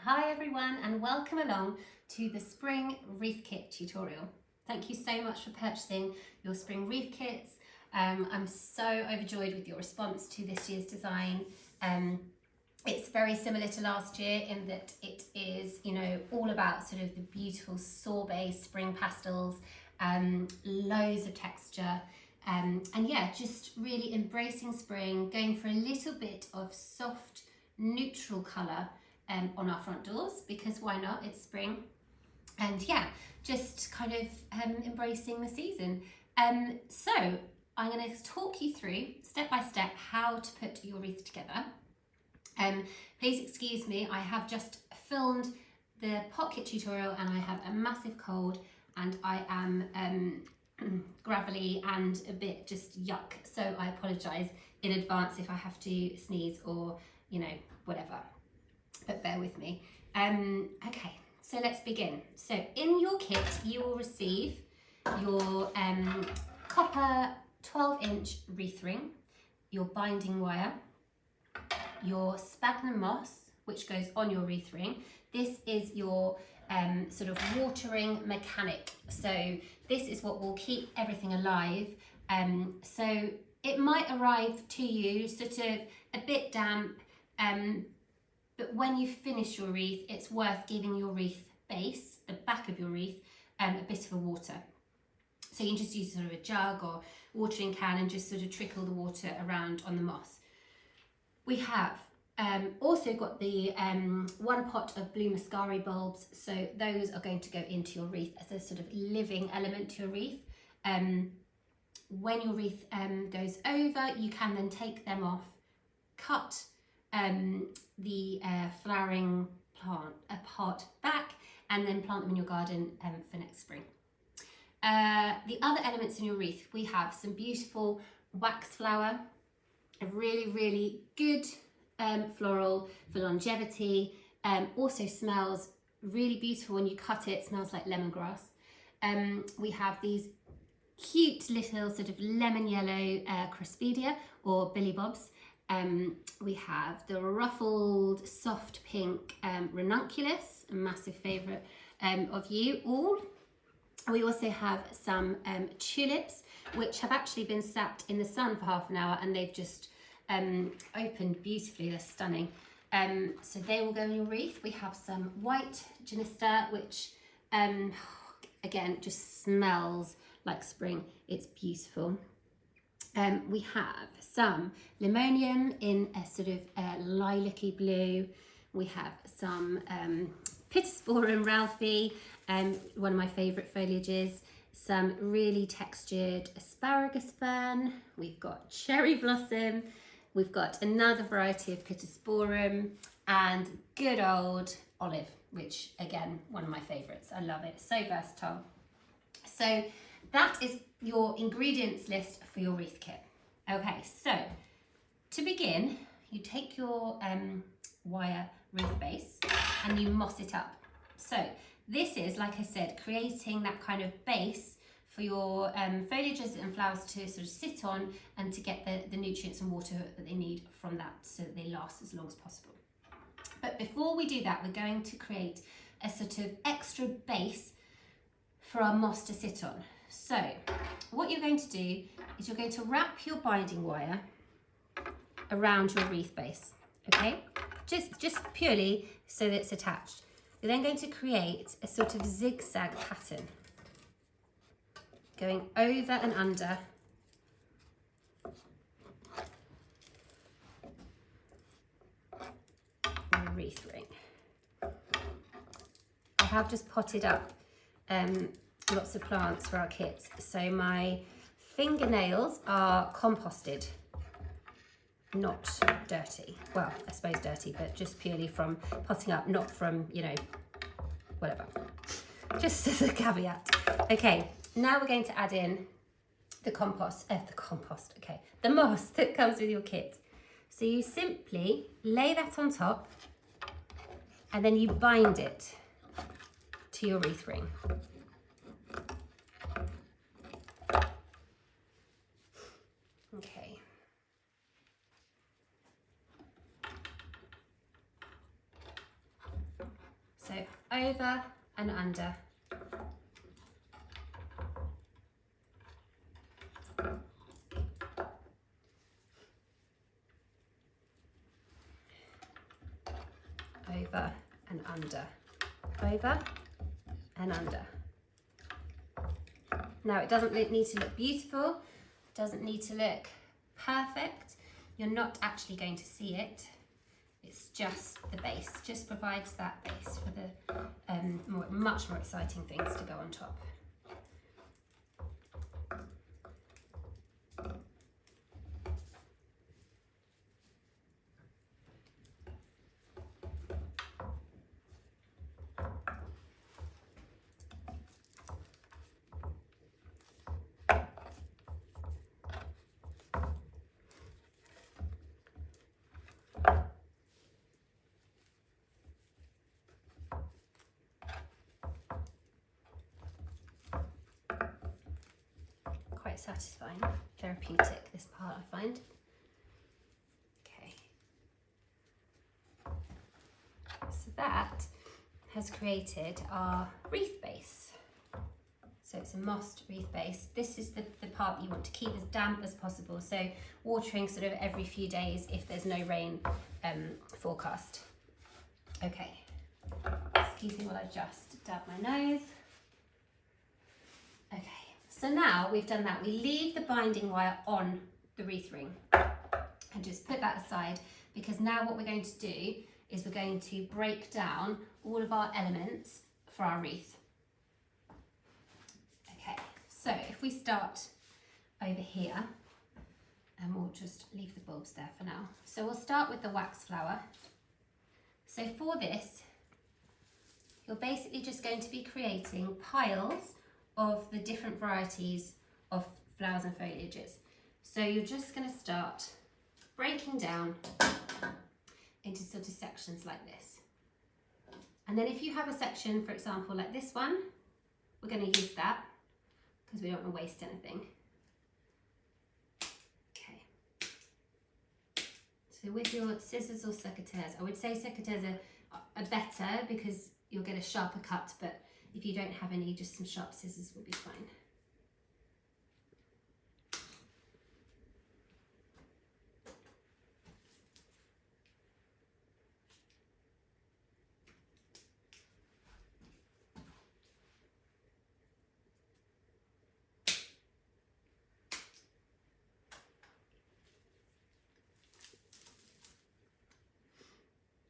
Hi everyone and welcome along to the spring wreath kit tutorial. Thank you so much for purchasing your spring wreath kits. I'm so overjoyed with your response to this year's design. It's very similar to last year in that it is, all about sort of the beautiful sorbet spring pastels, loads of texture. And yeah, just really embracing spring, going for a little bit of soft neutral colour on our front doors, because why not, it's spring. And yeah, just kind of embracing the season. So I'm going to talk you through step by step how to put your wreath together. Please excuse me, I have just filmed the pot kit tutorial and I have a massive cold and I am gravelly and a bit just yuck, so I apologise in advance if I have to sneeze or whatever, but bear with me. Okay, so let's begin. So in your kit you will receive your copper 12-inch wreath ring, your binding wire, your sphagnum moss which goes on your wreath ring. This is your sort of watering mechanic, so this is what will keep everything alive. So it might arrive to you sort of a bit damp, but when you finish your wreath, it's worth giving your wreath base, the back of your wreath, a bit of a water. So you can just use sort of a jug or watering can and just sort of trickle the water around on the moss. We have also got the one pot of blue muscari bulbs, so those are going to go into your wreath as a sort of living element to your wreath. When your wreath goes over, you can then take them off, cut the flowering plant part back, and then plant them in your garden for next spring. The other elements in your wreath, we have some beautiful wax flower, a really good floral for longevity. Also smells really beautiful when you cut it, smells like lemongrass. We have these cute little sort of lemon yellow crospedia or billy bobs. We have the ruffled soft pink ranunculus, a massive favourite of you all. We also have some tulips which have actually been sat in the sun for half an hour and they've just opened beautifully. They're stunning. So they will go in your wreath. We have some white genista which again just smells like spring. It's beautiful. We have some limonium in a sort of lilac-y blue. We have some Pittosporum Ralphie, one of my favourite foliages. Some really textured asparagus fern. We've got cherry blossom. We've got another variety of Pittosporum and good old olive, which again, one of my favourites. I love it, so versatile. So that is your ingredients list for your wreath kit. Okay, so to begin, you take your wire wreath base and you moss it up. So this is, like I said, creating that kind of base for your foliages and flowers to sort of sit on and to get the nutrients and water that they need from that so that they last as long as possible. But before we do that, we're going to create a sort of extra base for our moss to sit on. So what you're going to do is you're going to wrap your binding wire around your wreath base, okay? Just purely so that it's attached. You're then going to create a sort of zigzag pattern going over and under the wreath ring. I have just potted up lots of plants for our kits, so my fingernails are composted, not dirty. Well, I suppose dirty, but just purely from potting up, not from, whatever. Just as a caveat. Okay, now we're going to add in the the moss that comes with your kit. So you simply lay that on top and then you bind it to your wreath ring. Okay. over and under. Over and under, over and under. Now it doesn't need to look beautiful, doesn't need to look perfect. You're not actually going to see it. It's just the base, just provides that base for the much more exciting things to go on top. Quite satisfying, therapeutic, this part I find. Okay. So that has created our wreath base. So it's a mossed wreath base. This is the part you want to keep as damp as possible. So watering sort of every few days if there's no rain forecast. Okay, excuse me while I just dab my nose. Okay, so now we've done that. We leave the binding wire on the wreath ring and just put that aside, because now what we're going to do is we're going to break down all of our elements for our wreath. Okay, so if we start over here, and we'll just leave the bulbs there for now. So we'll start with the wax flower. So for this, you're basically just going to be creating piles of the different varieties of flowers and foliages. So you're just going to start breaking down into sort of sections like this. And then if you have a section, for example, like this one, we're going to use that because we don't want to waste anything. Okay. So with your scissors or secateurs, I would say secateurs are better because you'll get a sharper cut, but if you don't have any, just some sharp scissors will be fine.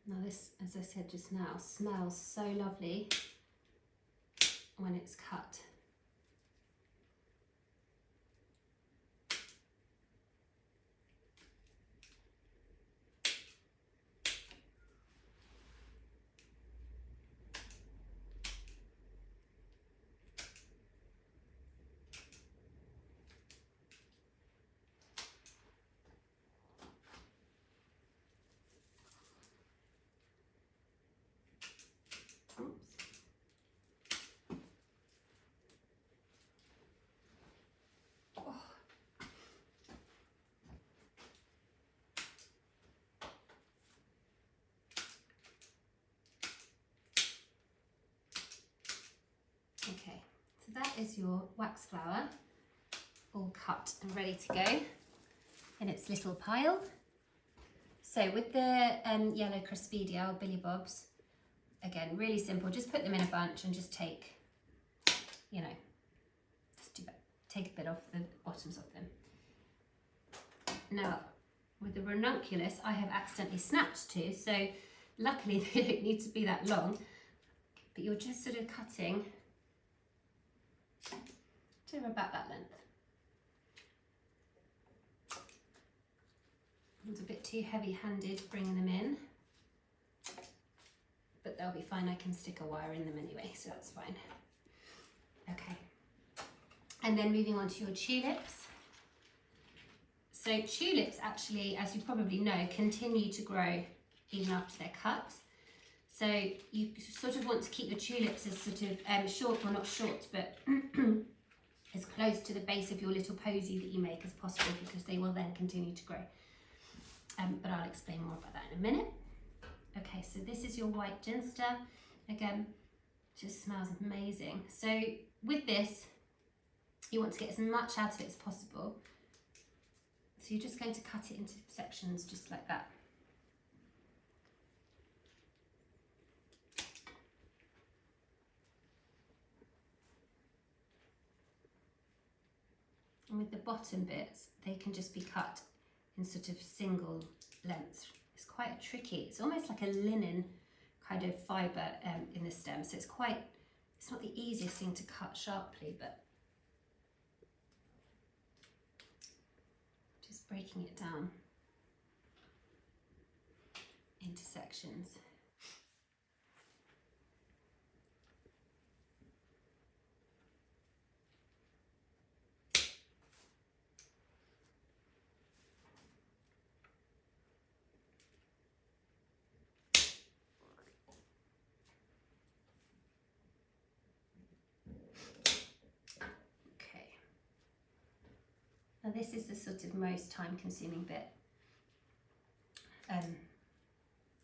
Now this, as I said just now, smells so lovely when it's cut. Okay, so that is your wax flower, all cut and ready to go in its little pile. So with the yellow Crispidia or Billy Bobs, again, really simple, just put them in a bunch and just take, you know, just do that. Take a bit off the bottoms of them. Now, with the ranunculus, I have accidentally snapped two, so luckily they don't need to be that long, but you're just sort of cutting to about that length. It's a bit too heavy-handed bringing them in, but they'll be fine. I can stick a wire in them anyway, so that's fine. Okay, and then moving on to your tulips. So tulips actually, as you probably know, continue to grow even after they're cut. So you sort of want to keep the tulips as sort of short, well not short, but as close to the base of your little posy that you make as possible, because they will then continue to grow. But I'll explain more about that in a minute. Okay, so this is your white ginster. Again, Just smells amazing. So with this, you want to get as much out of it as possible. So you're just going to cut it into sections just like that. And with the bottom bits, they can just be cut in sort of single lengths. It's quite tricky. It's almost like a linen kind of fibre in the stem. So it's not the easiest thing to cut sharply, but just breaking it down into sections. Now this is the sort of most time consuming bit,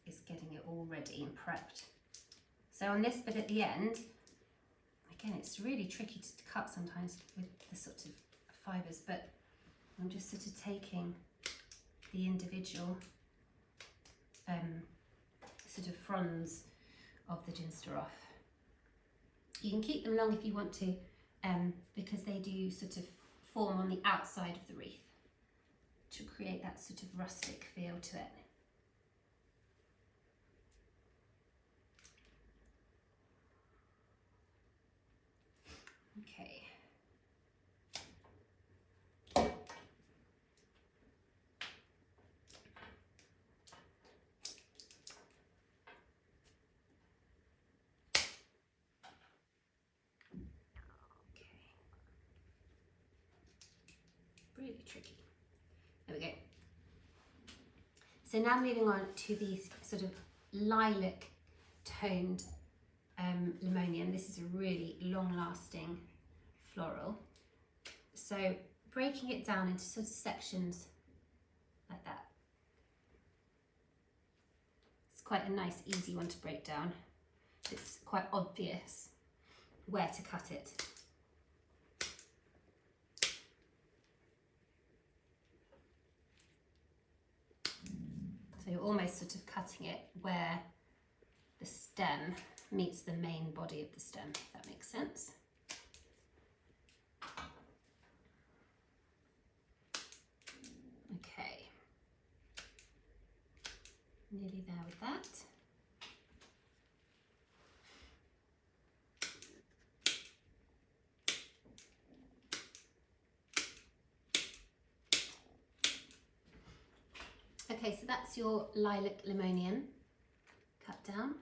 is getting it all ready and prepped. So on this bit at the end, again, it's really tricky to cut sometimes with the sort of fibres, but I'm just sort of taking the individual sort of fronds of the ginster off. You can keep them long if you want to, because they do sort of form on the outside of the wreath to create that sort of rustic feel to it. Okay. Really tricky. There we go. So now moving on to the sort of lilac toned limonium. This is a really long lasting floral. So breaking it down into sort of sections like that. It's quite a nice easy one to break down. It's quite obvious where to cut it. So you're almost sort of cutting it where the stem meets the main body of the stem, if that makes sense. Okay, nearly there with that. Okay, so that's your lilac limonium cut down,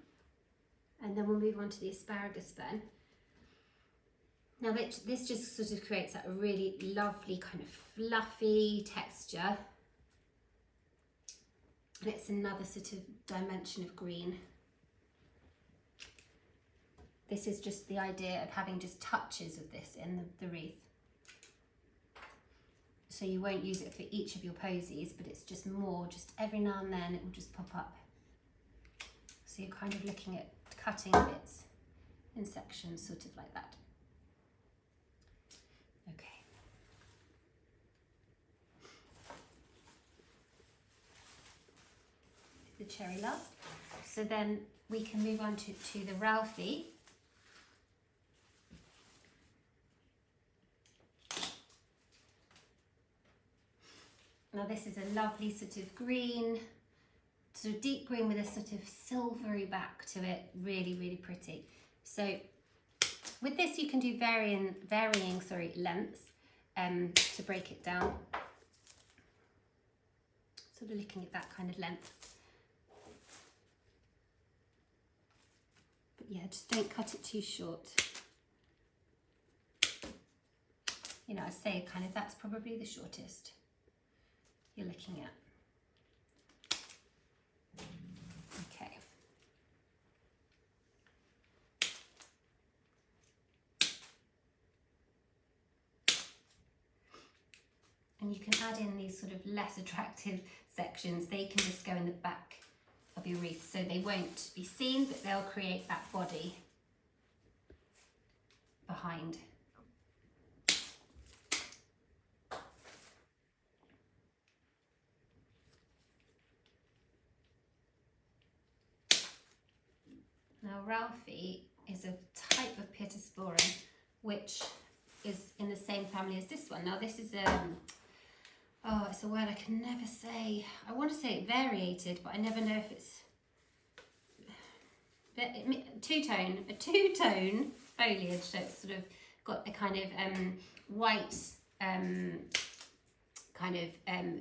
and then we'll move on to the asparagus fern. Now this just sort of creates that really lovely kind of fluffy texture, and it's another sort of dimension of green. This is just the idea of having just touches of this in the wreath. So you won't use it for each of your posies, but it's just more, just every now and then it will just pop up. So you're kind of looking at cutting bits in sections, sort of like that. Okay. The cherry last. So then we can move on to the Ralphie. Now this is a lovely sort of green, sort of deep green with a sort of silvery back to it. Really, really pretty. So with this you can do varying lengths to break it down. Sort of looking at that kind of length. But yeah, just don't cut it too short. You know, I say kind of that's probably the shortest you're looking at. Okay. And you can add in these sort of less attractive sections. They can just go in the back of your wreath, so they won't be seen, but they'll create that body behind. Now Ralphie is a type of Pittosporum which is in the same family as this one. Now this is oh, it's a word I can never say. I want to say variated, but I never know if it's a two-tone foliage. So it's sort of got a kind of white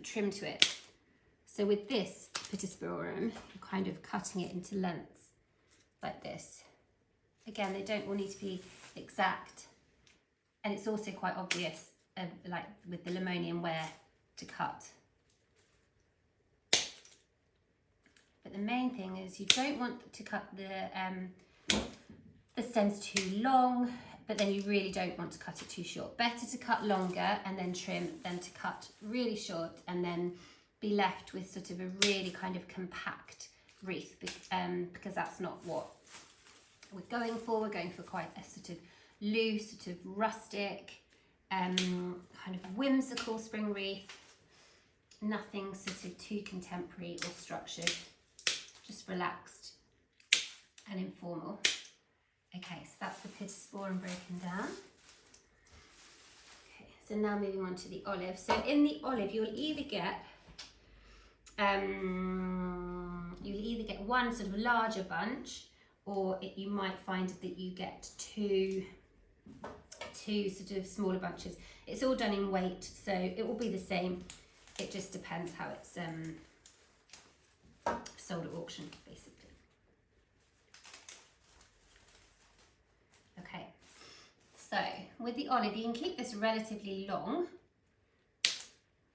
trim to it. So with this Pittosporum, you're kind of cutting it into lengths like this. Again, they don't all need to be exact, and it's also quite obvious, like with the Lemonium, where to cut. But the main thing is you don't want to cut the stems too long, but then you really don't want to cut it too short. Better to cut longer and then trim than to cut really short and then be left with sort of a really kind of compact wreath, because that's not what we're going for. We're going for quite a sort of loose, sort of rustic, kind of whimsical spring wreath. Nothing sort of too contemporary or structured, just relaxed and informal. Okay, so that's the Pittosporum broken down. Okay, so now moving on to the olive. So in the olive, you'll either get one sort of larger bunch, or you might find that you get two sort of smaller bunches. It's all done in weight, so it will be the same. It just depends how it's sold at auction, basically. Okay, so with the olive, you can keep this relatively long,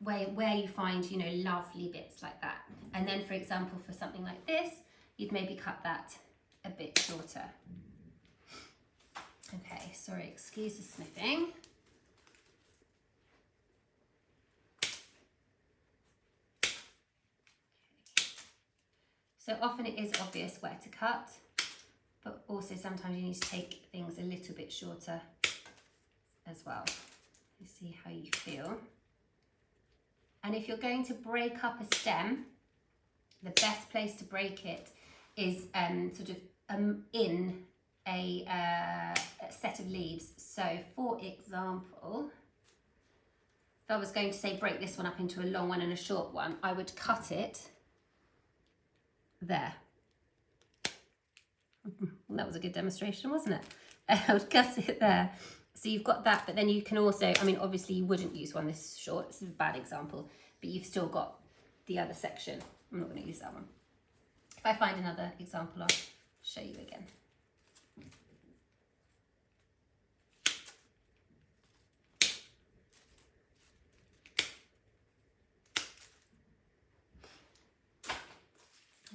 where you find, you know, lovely bits like that. And then, for example, for something like this, you'd maybe cut that a bit shorter. Okay, sorry, excuse the sniffing. So often it is obvious where to cut, but also sometimes you need to take things a little bit shorter as well. You see how you feel. And if you're going to break up a stem, the best place to break it is sort of in a set of leaves. So for example, if I was going to say break this one up into a long one and a short one, I would cut it there. That was a good demonstration, wasn't it? I would cut it there. So you've got that, but then you can also, I mean, obviously you wouldn't use one this short, it's a bad example, but you've still got the other section. I'm not going to use that one. If I find another example, I'll show you again.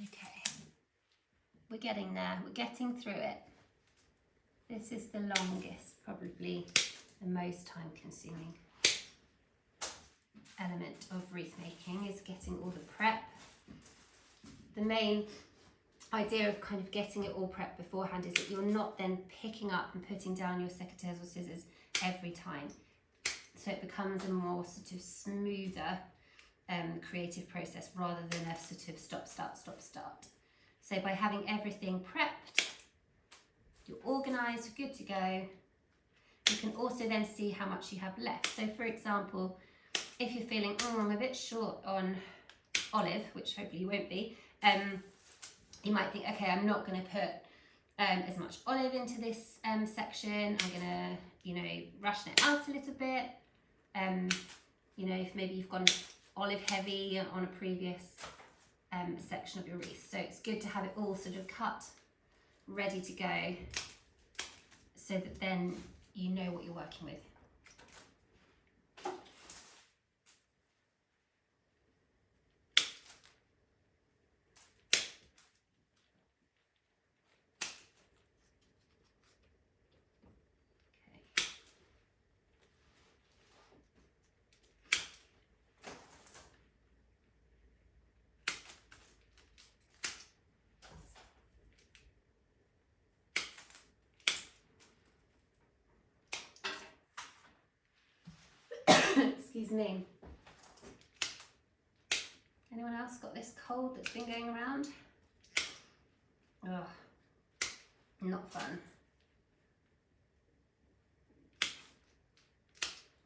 Okay, we're getting there, we're getting through it. This is the longest, probably the most time consuming element of wreath making, is getting all the prep. The main idea of kind of getting it all prepped beforehand is that you're not then picking up and putting down your secateurs or scissors every time. So it becomes a more sort of smoother creative process rather than a sort of stop, start, stop, start. So by having everything prepped, you're organised, you're good to go. You can also then see how much you have left. So for example, if you're feeling, oh, I'm a bit short on olive, which hopefully you won't be, you might think, okay, I'm not going to put as much olive into this section. I'm going to, you know, ration it out a little bit. You know, if maybe you've gone olive heavy on a previous section of your wreath. So it's good to have it all sort of cut, ready to go, so that then you know what you're working with. Excuse me. Anyone else got this cold that's been going around? Oh, not fun.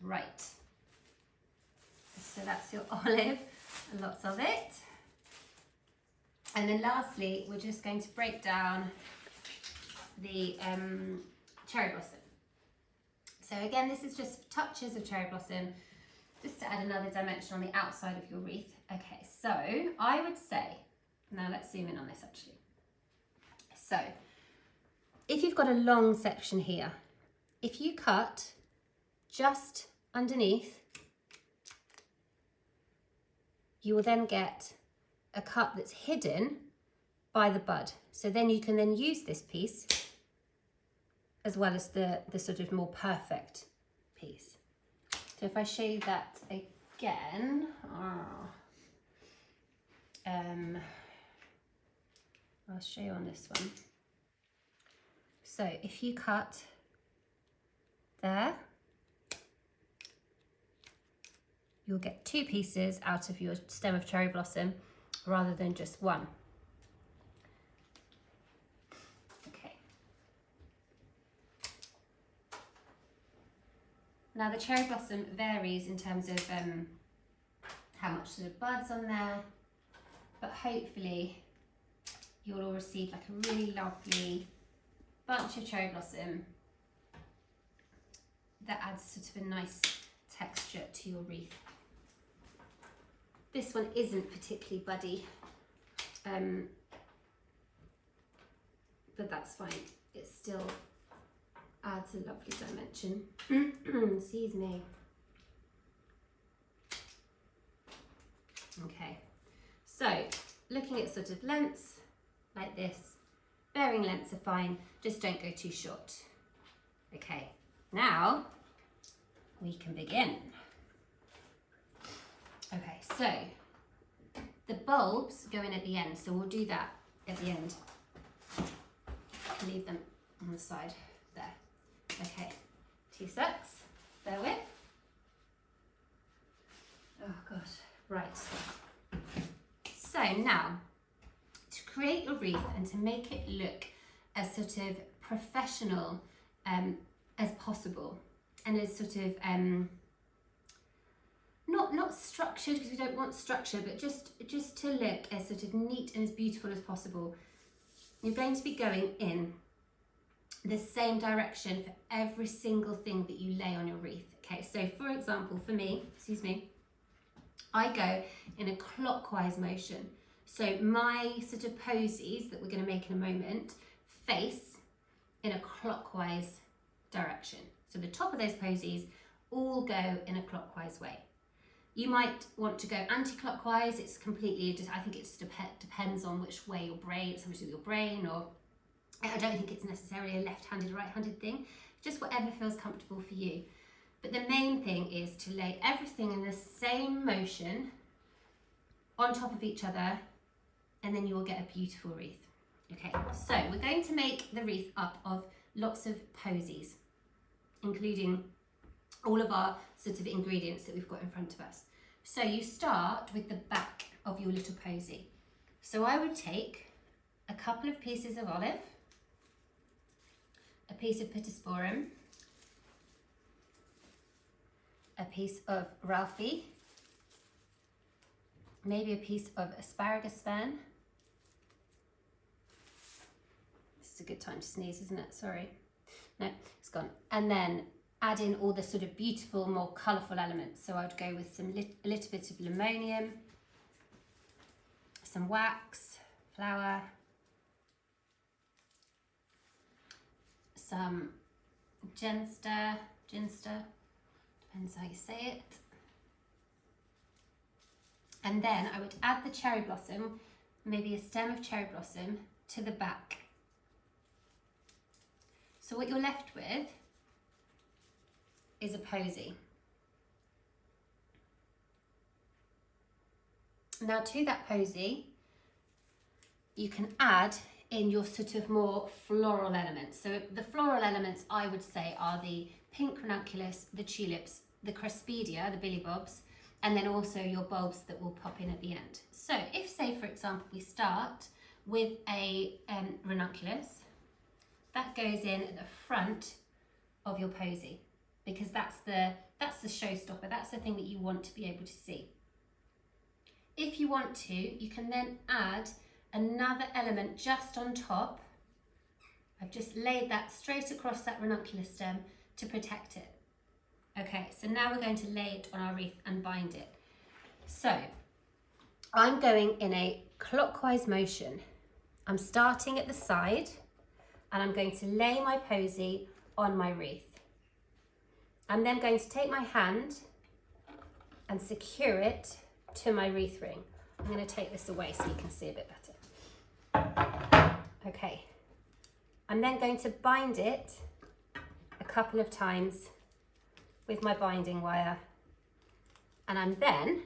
Right. So that's your olive, and lots of it. And then lastly, we're just going to break down the cherry blossom. So again, this is just touches of cherry blossom, just to add another dimension on the outside of your wreath. Okay, so I would say, now let's zoom in on this actually. So if you've got a long section here, if you cut just underneath, you will then get a cut that's hidden by the bud. So then you can then use this piece as well as the sort of more perfect piece. So if I show you that again, I'll show you on this one. So if you cut there, you'll get two pieces out of your stem of cherry blossom rather than just one. Okay. Now the cherry blossom varies in terms of how much sort of buds on there, but hopefully you'll all receive like a really lovely bunch of cherry blossom that adds sort of a nice texture to your wreath. This one isn't particularly buddy, but that's fine. It still adds a lovely dimension. Excuse me. Okay, so looking at sort of lengths like this, varying lengths are fine, just don't go too short. Okay, now we can begin. Okay, so the bulbs go in at the end, so we'll do that at the end. Leave them on the side there. Okay, 2 secs, bear with. Oh gosh, right. So now, to create your wreath and to make it look as sort of professional as possible, and as sort of not structured, because we don't want structure, but just to look as sort of neat and as beautiful as possible, you're going to be going in the same direction for every single thing that you lay on your wreath. Okay, so for example, for me, excuse me, I go in a clockwise motion. So my sort of posies that we're going to make in a moment face in a clockwise direction. So the top of those posies all go in a clockwise way. You might want to go anti-clockwise. It's completely just, I think it just depends on which way your brain, it's something to do with your brain, or I don't think it's necessarily a left-handed, right-handed thing, just whatever feels comfortable for you. But the main thing is to lay everything in the same motion on top of each other, and then you will get a beautiful wreath. Okay, so we're going to make the wreath up of lots of posies, including all of our sort of ingredients that we've got in front of us. So you start with the back of your little posy. So I would take a couple of pieces of olive, a piece of pittosporum, a piece of Wreath, maybe a piece of asparagus fern. This is a good time to sneeze, isn't it? Sorry. No, it's gone. And then add in all the sort of beautiful, more colourful elements. So I'd go with a little bit of limonium, some wax, flour, some ginster, depends how you say it. And then I would add the cherry blossom, maybe a stem of cherry blossom, to the back. So what you're left with is a posy. Now to that posy, you can add in your sort of more floral elements. So the floral elements, I would say, are the pink ranunculus, the tulips, the crospedia, the billy bobs, and then also your bulbs that will pop in at the end. So if, say for example, we start with a ranunculus, that goes in at the front of your posy, because that's the showstopper, that's the thing that you want to be able to see. If you want to, you can then add another element just on top. I've just laid that straight across that ranunculus stem to protect it. Okay, so now we're going to lay it on our wreath and bind it. So I'm going in a clockwise motion. I'm starting at the side and I'm going to lay my posy on my wreath. I'm then going to take my hand and secure it to my wreath ring. I'm going to take this away so you can see a bit better. Okay, I'm then going to bind it a couple of times with my binding wire, and I'm then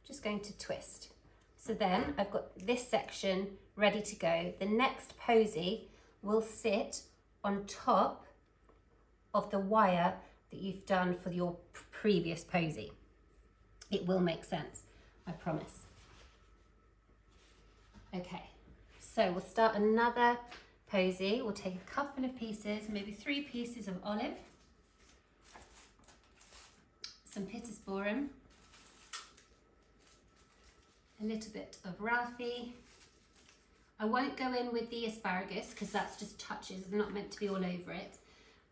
just going to twist. So then I've got this section ready to go. The next posy will sit on top of the wire that you've done for your previous posy. It will make sense, I promise. Okay, so we'll start another posy. We'll take a couple of pieces, maybe 3 pieces of olive, some pittosporum, a little bit of Wreath. I won't go in with the asparagus because that's just touches, it's not meant to be all over it.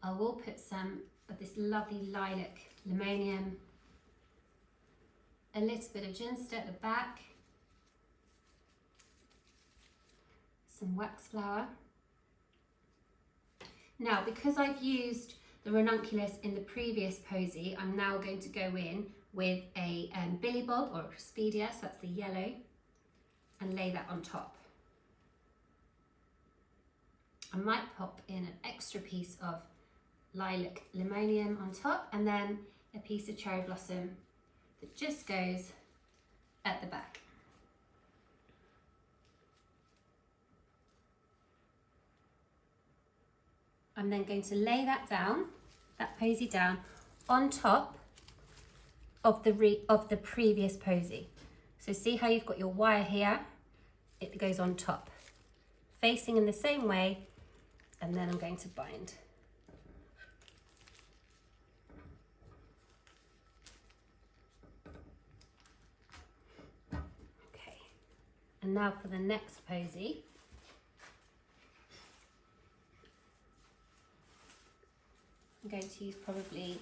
I will put some of this lovely lilac limonium, a little bit of ginster at the back, some wax flower. Now, because I've used the ranunculus in the previous posy, I'm now going to go in with a billy bob or a crospedia, so that's the yellow, and lay that on top. I might pop in an extra piece of lilac limonium on top, and then a piece of cherry blossom that just goes at the back. I'm then going to lay that down, that posy down, on top of the previous posy. So see how you've got your wire here? It goes on top, facing in the same way, and then I'm going to bind. Okay, and now for the next posy. I'm going to use probably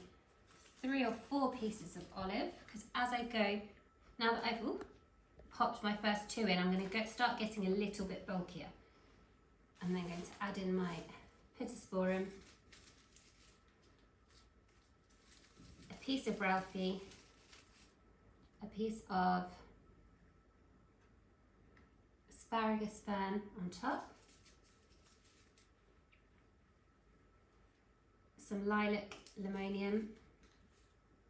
3 or 4 pieces of olive, because as I go, now that I've popped my first 2 in, I'm going to start getting a little bit bulkier. I'm then going to add in my pittosporum, a piece of Wreath, a piece of asparagus fern on top, some lilac limonium.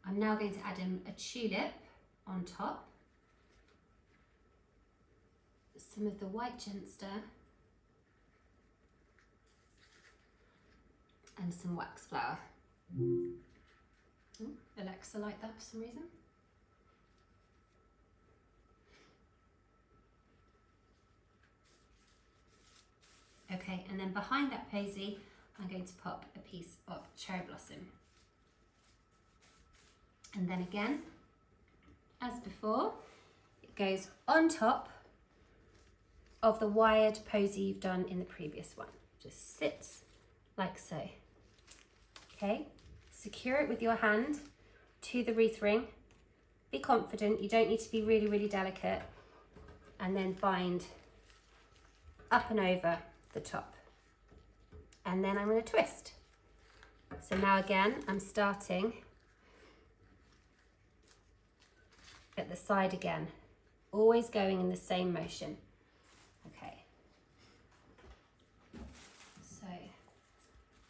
I'm now going to add in a tulip on top, some of the white ginster, and some wax flower. Ooh, Alexa liked that for some reason. Okay, and then behind that posy, I'm going to pop a piece of cherry blossom. And then again, as before, it goes on top of the wired posy you've done in the previous one. Just sits like so. Okay, secure it with your hand to the wreath ring. Be confident, you don't need to be really, really delicate. And then bind up and over the top. And then I'm going to twist. So now again, I'm starting at the side again, always going in the same motion. Okay. So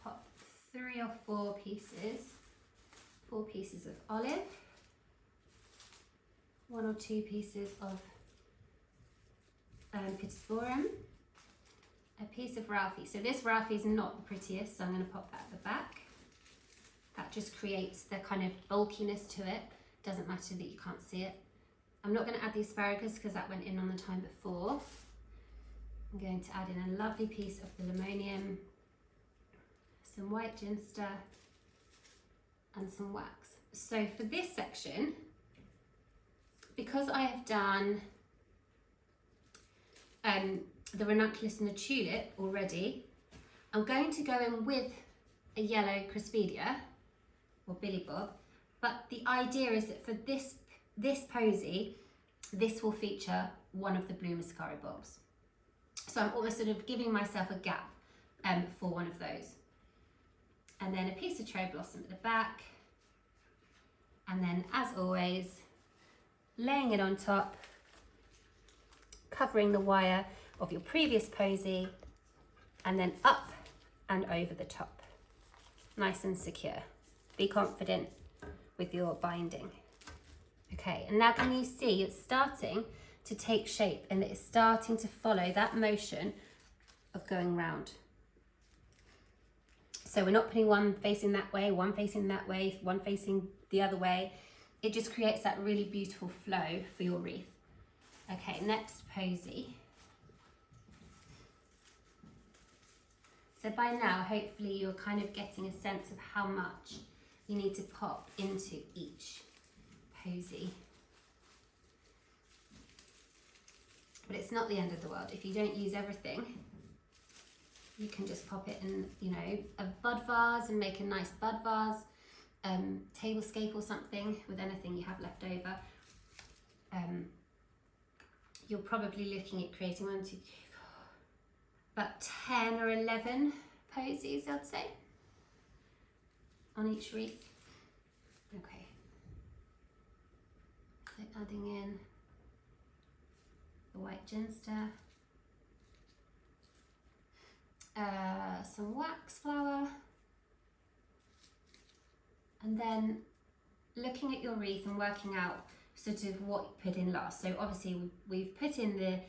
pop 3 or 4 pieces of olive, 1 or 2 pieces of pittosporum, a piece of Wreath. So this Wreath is not the prettiest, so I'm going to pop that at the back. That just creates the kind of bulkiness to it. Doesn't matter that you can't see it. I'm not going to add the asparagus because that went in on the time before. I'm going to add in a lovely piece of the limoneum, some white ginster, and some wax. So for this section, because I have done the ranunculus and the tulip already, I'm going to go in with a yellow Crispidia or Billy Bob, but the idea is that for this posy, this will feature one of the blue Mascari bulbs. So I'm almost sort of giving myself a gap for one of those. And then a piece of cherry blossom at the back. And then, as always, laying it on top, covering the wire of your previous posy, and then up and over the top. Nice and secure. Be confident with your binding. Okay, and now can you see it's starting to take shape and it's starting to follow that motion of going round. So we're not putting one facing that way, one facing that way, one facing the other way. It just creates that really beautiful flow for your wreath. Okay, next posy. So by now, hopefully you're kind of getting a sense of how much you need to pop into each posy. But it's not the end of the world. If you don't use everything, you can just pop it in, you know, a bud vase and make a nice bud vase, tablescape or something with anything you have left over. You're probably looking at creating 1, 2, 3, 4, about 10 or 11 posies, I'd say, on each wreath. Okay. So adding in the white ginster, some wax flower, and then looking at your wreath and working out sort of what you put in last. So obviously we've put in the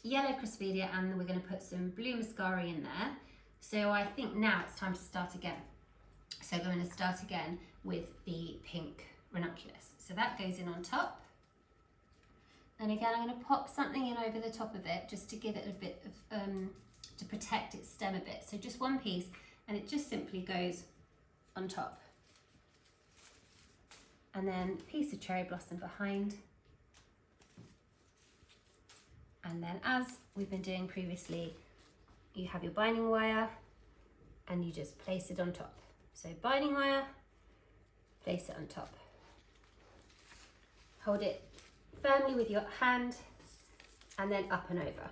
yellow Crispidia and we're going to put some blue Mascari in there. So I think now it's time to start again. So we're going to start again with the pink ranunculus. So that goes in on top. And again, I'm going to pop something in over the top of it just to give it a bit of, to protect its stem a bit. So just one piece, and it just simply goes on top. And then a piece of cherry blossom behind. And then, as we've been doing previously, you have your binding wire and you just place it on top. So binding wire, place it on top. Hold it firmly with your hand and then up and over.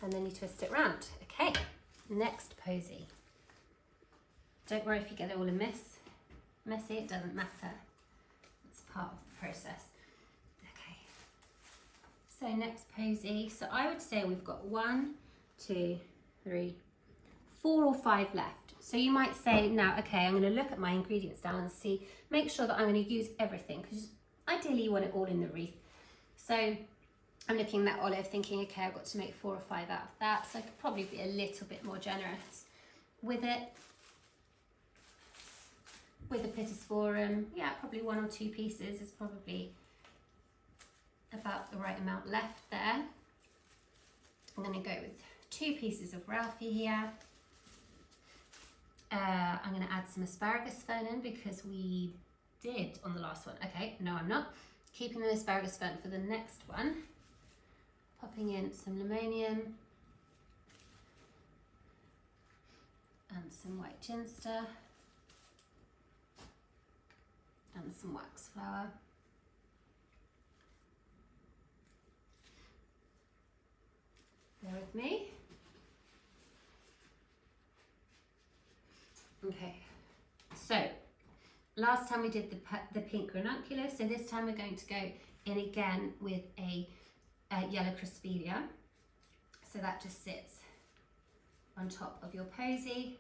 And then you twist it round. Okay, next posy. Don't worry if you get it all messy, it doesn't matter. It's part of the process. Okay, so next posy. So I would say we've got 1, 2, 3, 4 or 5 left. So you might say now, okay, I'm going to look at my ingredients down and see, make sure that I'm going to use everything, because ideally you want it all in the wreath. So I'm looking at that olive thinking, okay, I've got to make 4 or 5 out of that. So I could probably be a little bit more generous with it. With the pittosporum, yeah, probably 1 or 2 pieces is probably about the right amount left there. I'm going to go with 2 pieces of Ralphie here. I'm going to add some asparagus fern in because we did on the last one. Okay, no, I'm not. Keeping the asparagus fern for the next one. Popping in some limoneum and some white ginster and some wax flower. Bear with me. Okay, so last time we did the pink ranunculus, so this time we're going to go in again with a yellow Crispidia. So that just sits on top of your posy.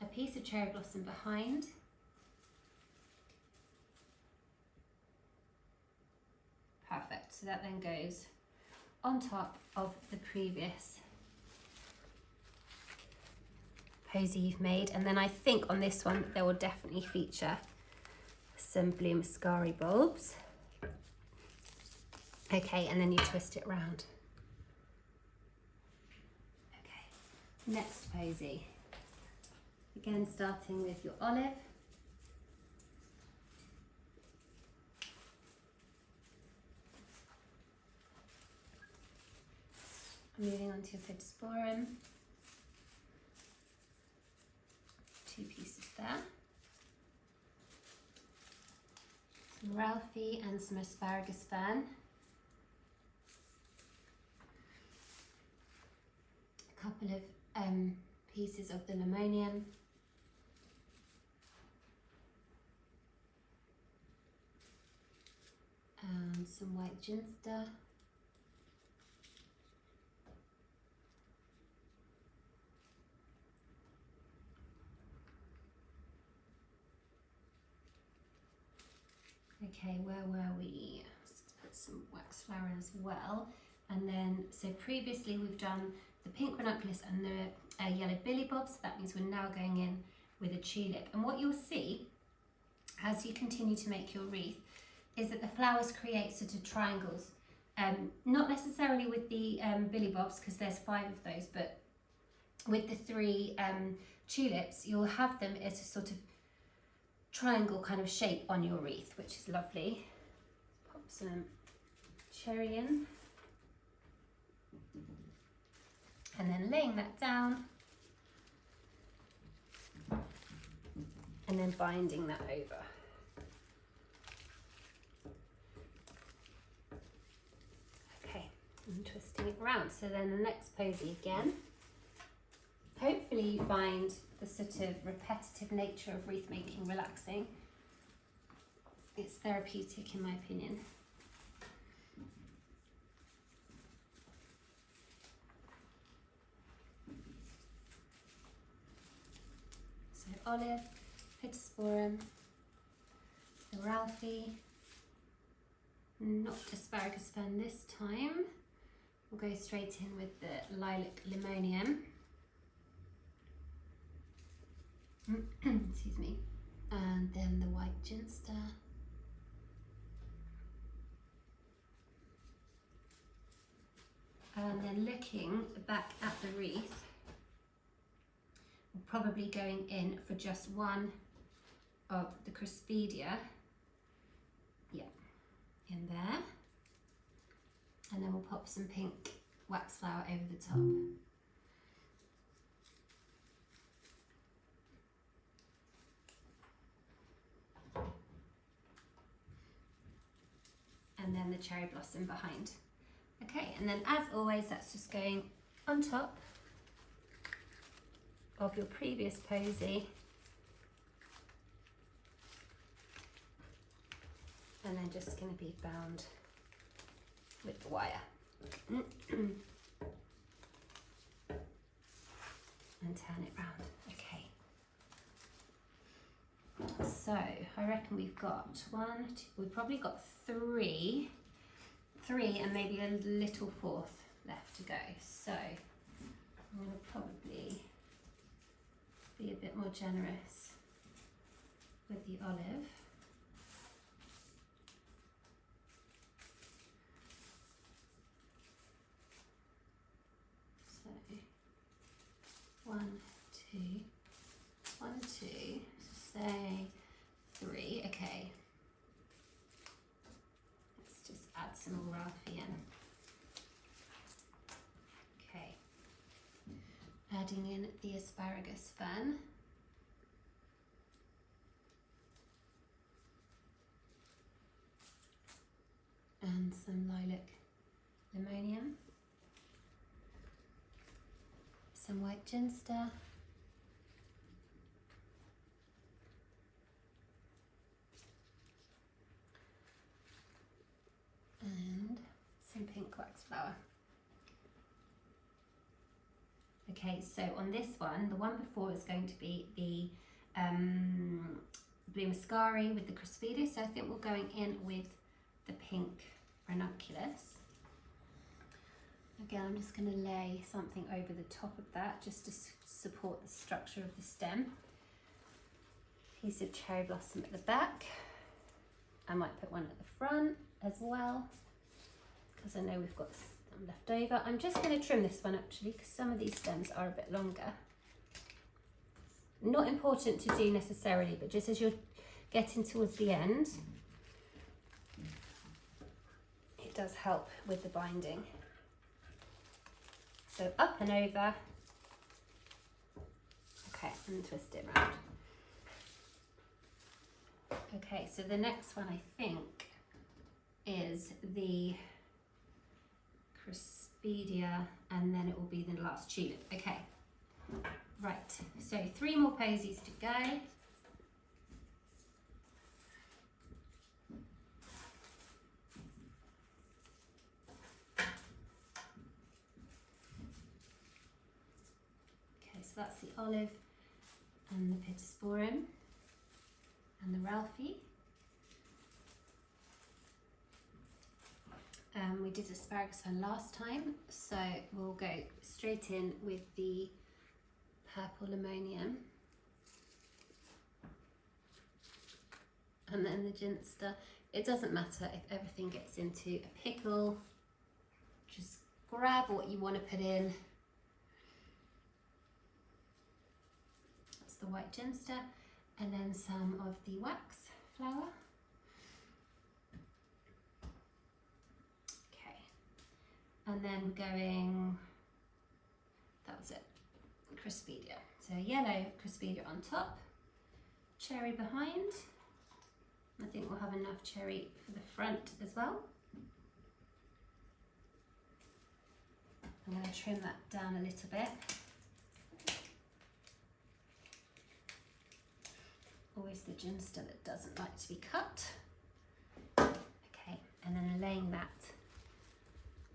A piece of cherry blossom behind. Perfect, so that then goes on top of the previous posy you've made. And then I think on this one there will definitely feature some blue mascari bulbs. Okay, and then you twist it round. Okay, next posy. Again, starting with your olive. Moving on to your Pittosporum. 2 pieces there. Some Ralphie and some asparagus fern. A couple of pieces of the limonium. And some white ginster. Okay, where were we? Let's put some wax flower in as well. And then, so previously we've done the pink ranunculus and the yellow billy bob, so that means we're now going in with a tulip. And what you'll see as you continue to make your wreath is that the flowers create sort of triangles. Not necessarily with the billy bobs, because there's 5 of those, but with the 3 tulips, you'll have them as a sort of triangle kind of shape on your wreath, which is lovely. Pop some cherry in. And then laying that down. And then binding that over. Okay, and twisting it around. So then the next posy again. Hopefully you find the sort of repetitive nature of wreath making relaxing. It's therapeutic in my opinion. So olive, Pittosporum, the Ralphie, not asparagus fern this time. We'll go straight in with the lilac limonium. Excuse me. And then the white ginster. And then looking back at the wreath, we're probably going in for just one of the Crispidia. Yeah, in there. And then we'll pop some pink wax flower over the top. And then the cherry blossom behind. Okay, and then as always, that's just going on top of your previous posy. And then just going to be bound with the wire. And turn it round. Okay. So I reckon we've got 1, 2, we've probably got 3 and maybe a little 4th left to go. So I'm going to probably be a bit more generous with the olive. So 1, 2, 1, 2, say 3, okay. Let's just add some more Ralphie in. Okay. Adding in the asparagus fern. And some lilac limonium. Some white ginster. And some pink wax flower. Okay, so on this one, the one before is going to be the blue mascari with the Crispidia, so I think we're going in with the pink ranunculus. Again, I'm just going to lay something over the top of that just to support the structure of the stem. Piece of cherry blossom at the back. I might put one at the front as well, because I know we've got some left over. I'm just going to trim this one actually, because some of these stems are a bit longer. Not important to do necessarily, but just as you're getting towards the end, it does help with the binding. So up and over. Okay, and twist it around. Okay, so the next one I think is the Crispidia, and then it will be the last tulip. Okay, right, so 3 more posies to go. Okay, so that's the olive and the pittosporum and the Ralphie. We did asparagus fern last time, so we'll go straight in with the purple limonium. And then the ginster. It doesn't matter if everything gets into a pickle, just grab what you want to put in. That's the white ginster, and then some of the wax flower. And then we're going, that was it, Crispidia. So yellow Crispidia on top, cherry behind. I think we'll have enough cherry for the front as well. I'm going to trim that down a little bit. Always the ginster that doesn't like to be cut. Okay, and then laying that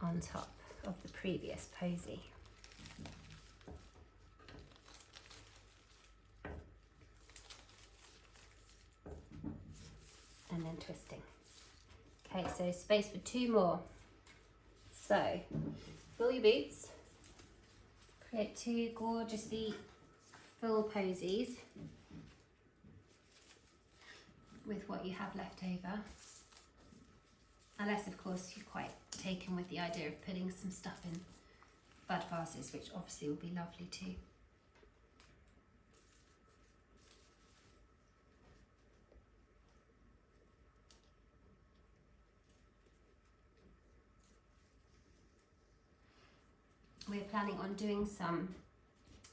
on top of the previous posy. And then twisting. Okay, so space for 2 more. So, fill your boots. Create 2 gorgeously full posies with what you have left over. Unless, of course, you're quite taken with the idea of putting some stuff in bud vases, which obviously will be lovely too. We're planning on doing some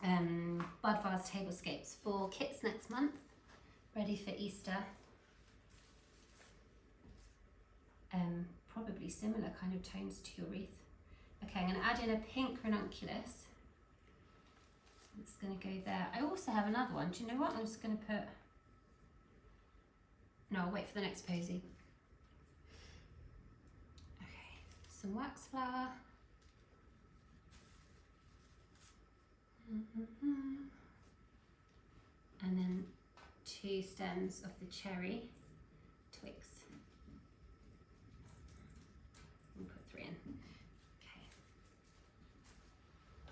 bud vase tablescapes for kits next month, ready for Easter. Probably similar kind of tones to your wreath. Okay, I'm going to add in a pink ranunculus. It's going to go there. I also have another one. Do you know what? I'm just going to put... No, I'll wait for the next posy. Okay, some wax flower. And then 2 stems of the cherry twigs. We'll put 3 in. Okay.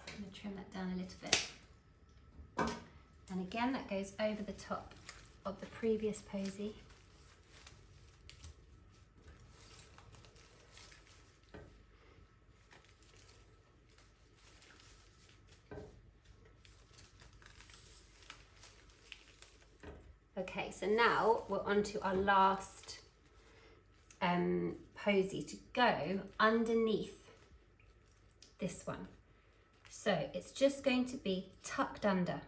I'm going to trim that down a little bit. And again, that goes over the top of the previous posy. Okay, so now we're on to our last posy to go underneath this one. So it's just going to be tucked under.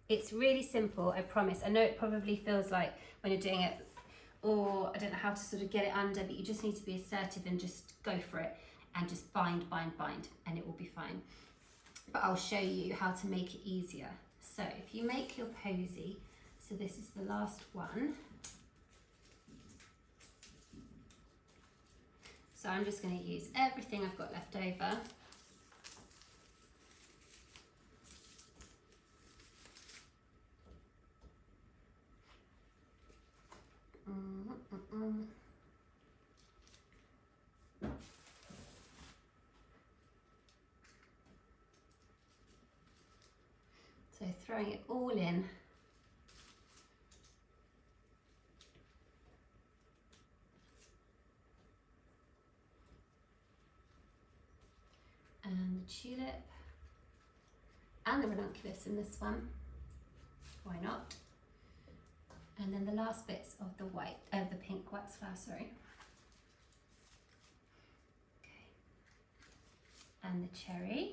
It's really simple, I promise. I know it probably feels like when you're doing it, or I don't know how to sort of get it under, but you just need to be assertive and just go for it and just bind, bind, bind, and it will be fine. But I'll show you how to make it easier. So if you make your posy, so this is the last one. So I'm just going to use everything I've got left over. So throwing it all in. And the tulip and the ranunculus in this one. Why not? And then the last bits of the the pink wax flower, sorry. Okay. And the cherry.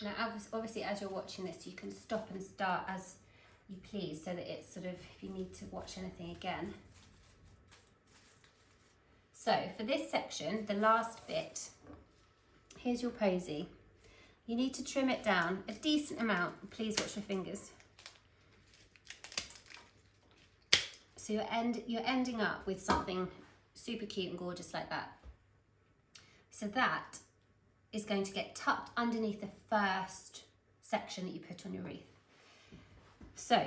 Now, obviously, as you're watching this, you can stop and start as you please, so that it's sort of, if you need to watch anything again. So for this section, the last bit, here's your posy. You need to trim it down a decent amount. Please watch your fingers. So you're ending up with something super cute and gorgeous like that. So that is going to get tucked underneath the first section that you put on your wreath. So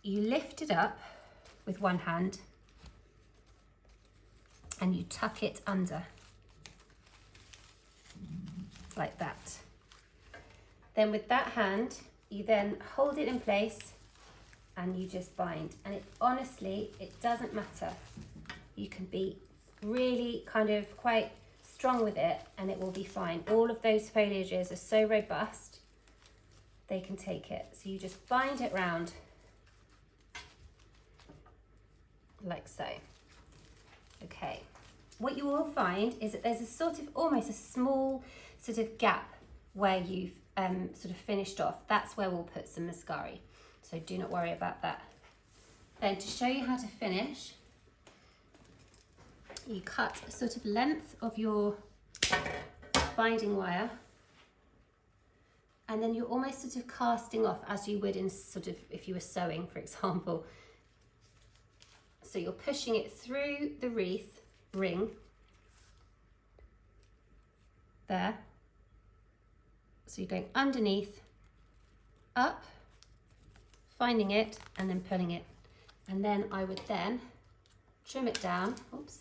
you lift it up with one hand and you tuck it under like that. Then with that hand, you then hold it in place and you just bind. And honestly, it doesn't matter. You can be really kind of quite strong with it and it will be fine. All of those foliages are so robust, they can take it. So you just bind it round like so. Okay. What you will find is that there's a sort of almost a small sort of gap where you've sort of finished off. That's where we'll put some mascara. So do not worry about that. Then to show you how to finish, you cut a sort of length of your binding wire and then you're almost sort of casting off as you would in sort of if you were sewing, for example. So you're pushing it through the wreath ring there. So you're going underneath, up, finding it and then pulling it. And then I would then trim it down, oops,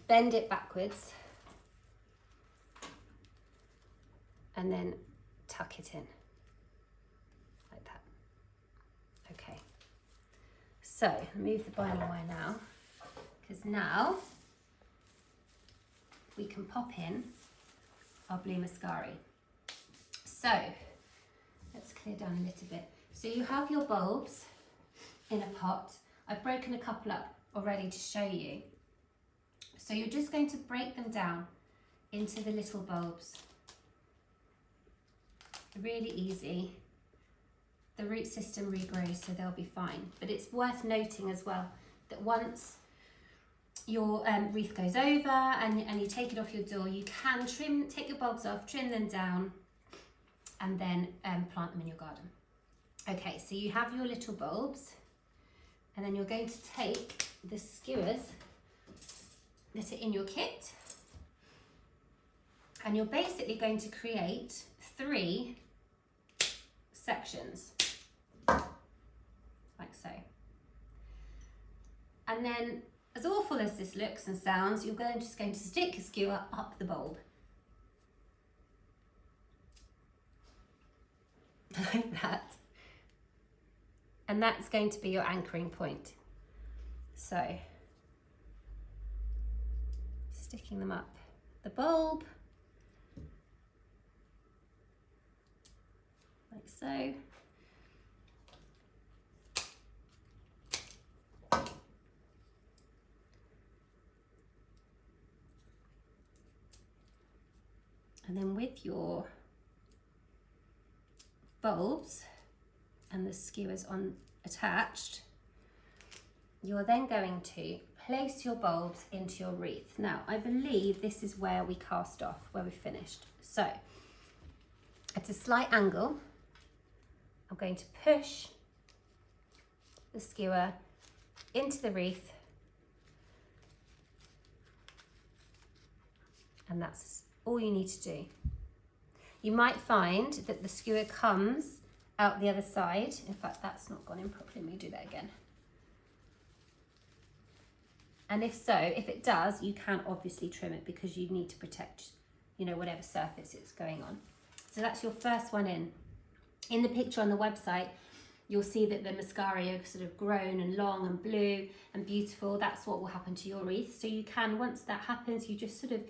bend it backwards and then tuck it in like that. Okay, so move the binding wire now, because now we can pop in our blue mascara. So let's clear down a little bit. So you have your bulbs in a pot. I've broken a couple up already to show you. So you're just going to break them down into the little bulbs. Really easy. The root system regrows, so they'll be fine. But it's worth noting as well that once your wreath goes over and you take it off your door, you can take your bulbs off, trim them down, and then plant them in your garden. Okay, so you have your little bulbs, and then you're going to take the skewers that are in your kit, and you're basically going to create 3 sections, like so. And then, as awful as this looks and sounds, you're just going to stick a skewer up the bulb. Like that. And that's going to be your anchoring point. So, sticking them up the bulb, like so. And then with your bulbs and the skewers on attached, you're then going to place your bulbs into your wreath. Now, I believe this is where we cast off, where we finished. So, at a slight angle, I'm going to push the skewer into the wreath, and that's all you need to do. You might find that the skewer comes out the other side. In fact, that's not gone in properly. Let me do that again. And if so, if it does, you can obviously trim it because you need to protect you know, whatever surface it's going on. So that's your first one in. In the picture on the website, you'll see that the mascara are sort of grown and long and blue and beautiful. That's what will happen to your wreath. So you can, once that happens, you just sort of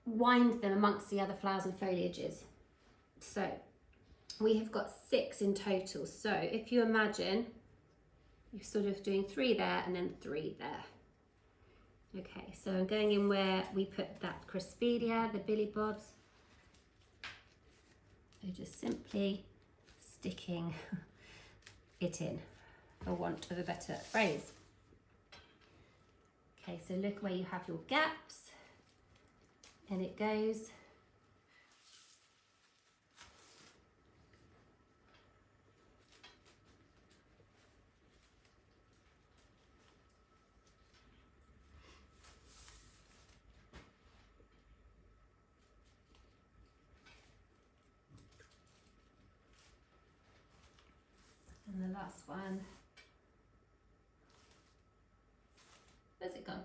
wind them amongst the other flowers and foliages. So we have got 6 in total. So if you imagine, you're sort of doing 3 there and then 3 there. Okay, so I'm going in where we put that Craspedia, the Billy Bobs. So just simply sticking it in, for want of a better phrase. Okay, so look where you have your gaps, and it goes. And the last one. Where's it gone?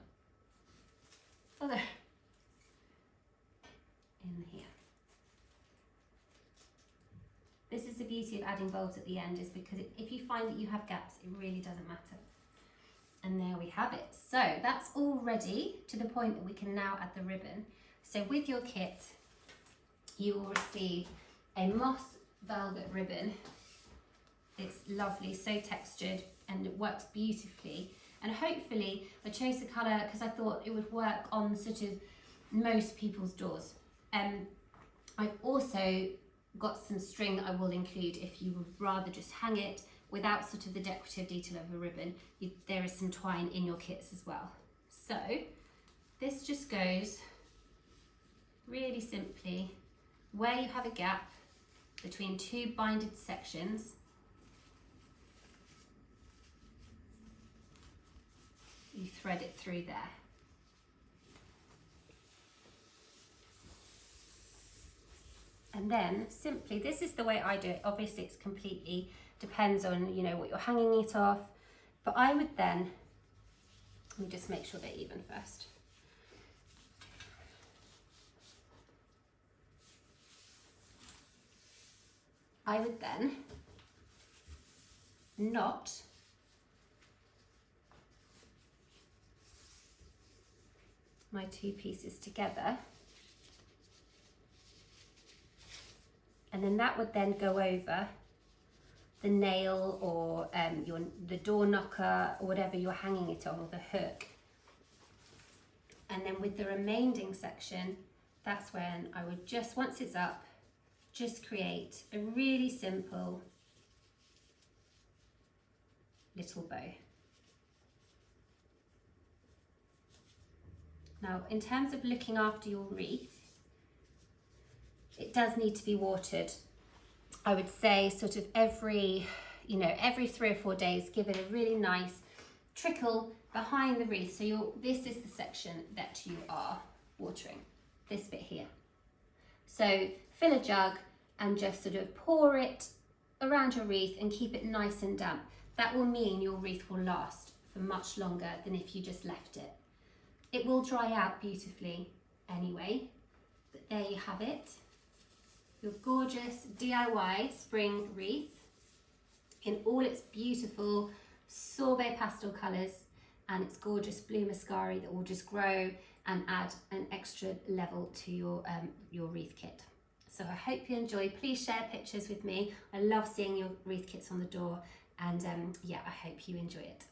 Oh, there. In here. This is the beauty of adding bulbs at the end, is because if you find that you have gaps, it really doesn't matter. And there we have it. So that's all ready to the point that we can now add the ribbon. So with your kit, you will receive a moss velvet ribbon. It's lovely, so textured, and it works beautifully. And hopefully I chose the colour because I thought it would work on sort of most people's doors. I've also got some string that I will include if you would rather just hang it without sort of the decorative detail of a ribbon. There is some twine in your kits as well. So this just goes really simply where you have a gap between 2 binded sections. You thread it through there. And then simply, this is the way I do it. Obviously it's completely depends on, you know, what you're hanging it off. But I would then, let me just make sure they're even first. I would then knot my 2 pieces together, and then that would then go over the nail or the door knocker or whatever you're hanging it on, or the hook. And then with the remaining section, that's when I would just, once it's up, just create a really simple little bow. Now, in terms of looking after your wreath, it does need to be watered. I would say sort of every 3 or 4 days, give it a really nice trickle behind the wreath. So this is the section that you are watering, this bit here. So fill a jug and just sort of pour it around your wreath and keep it nice and damp. That will mean your wreath will last for much longer than if you just left it. It will dry out beautifully anyway, but there you have it. Your gorgeous DIY spring wreath in all its beautiful sorbet pastel colours and its gorgeous blue mascara that will just grow and add an extra level to your wreath kit. So I hope you enjoy. Please share pictures with me. I love seeing your wreath kits on the door, and yeah, I hope you enjoy it.